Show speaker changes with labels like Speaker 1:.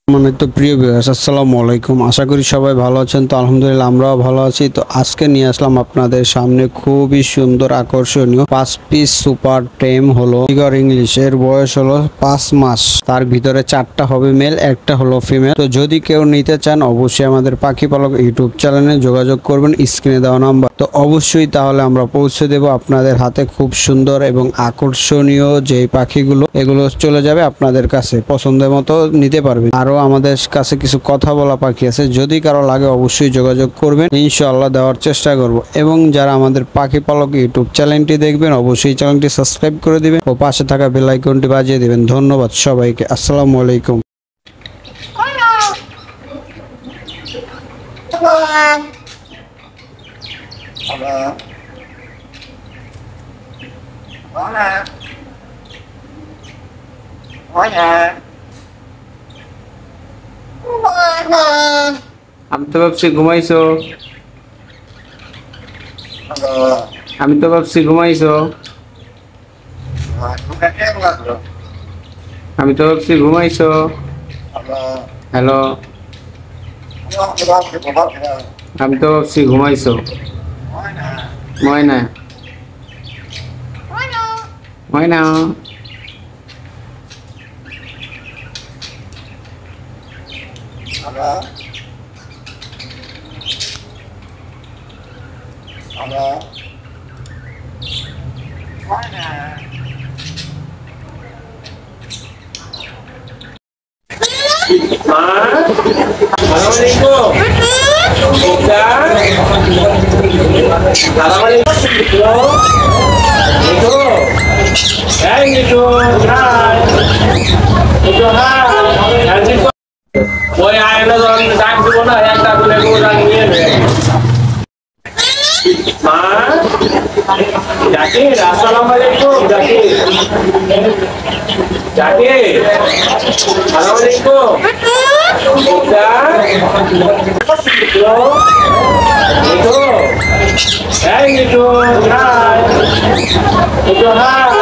Speaker 1: সম্মানিত প্রিয় ভিউয়ার্স, আসসালামু আলাইকুম। আশা করি সবাই ভালো আছেন। তো আলহামদুলিল্লাহ আমরাও ভালো আছি। তো আজকে নিয়ে আসলাম আপনাদের সামনে খুবই সুন্দর আকর্ষণীয় 5 পিস সুপার টেম হলো টাইগার ইংলিশ। এর বয়স হলো 5 মাস। তার ভিতরে 4টা হবে মেল, একটা হলো ফিমেল। তো যদি কেউ নিতে চান অবশ্যই আমাদের পাখি পালক ইউটিউব চ্যানেলে যোগাযোগ করবেন, স্ক্রিনে দেওয়া নাম্বার। তো অবশ্যই তাহলে আমরা পৌঁছে দেব আপনাদের হাতে। খুব সুন্দর এবং আকর্ষণীয় যে পাখিগুলো, এগুলো চলে যাবে আপনাদের কাছে, পছন্দের মতো নিতে পারবেন। আরো আমাদের কাছে কিছু কথা বলা পাখি আছে, যদি কারো লাগে অবশ্যই যোগাযোগ করবেন, ইনশাআল্লাহ দেওয়ার চেষ্টা করব। এবং যারা আমাদের পাখি পালক ইউটিউব চ্যানেলটি দেখবেন অবশ্যই চ্যানেলটি সাবস্ক্রাইব করে দিবেন ও পাশে থাকা বেল আইকনটি বাজিয়ে দিবেন। ধন্যবাদ সবাইকে। আসসালামু আলাইকুম।
Speaker 2: আমি তো ভাবছি ঘুমাইছো। আমি তো ভাবছি ঘুমাইছো। আমি তো ভাবছি ঘুমাইছো। হ্যালো, আমি তো ভাবছি ঘুমাইছো। ময়না, ময়না, ওই আয়না যখন ডাক দিব না, একটা করে গোড়া নিয়ে নেবে। মা, জাকির, আসসালামু আলাইকুম। জাকির, জাকির, আসসালামু আলাইকুম। মিঠু, এই মিঠু, হাই, মিঠু, হাই।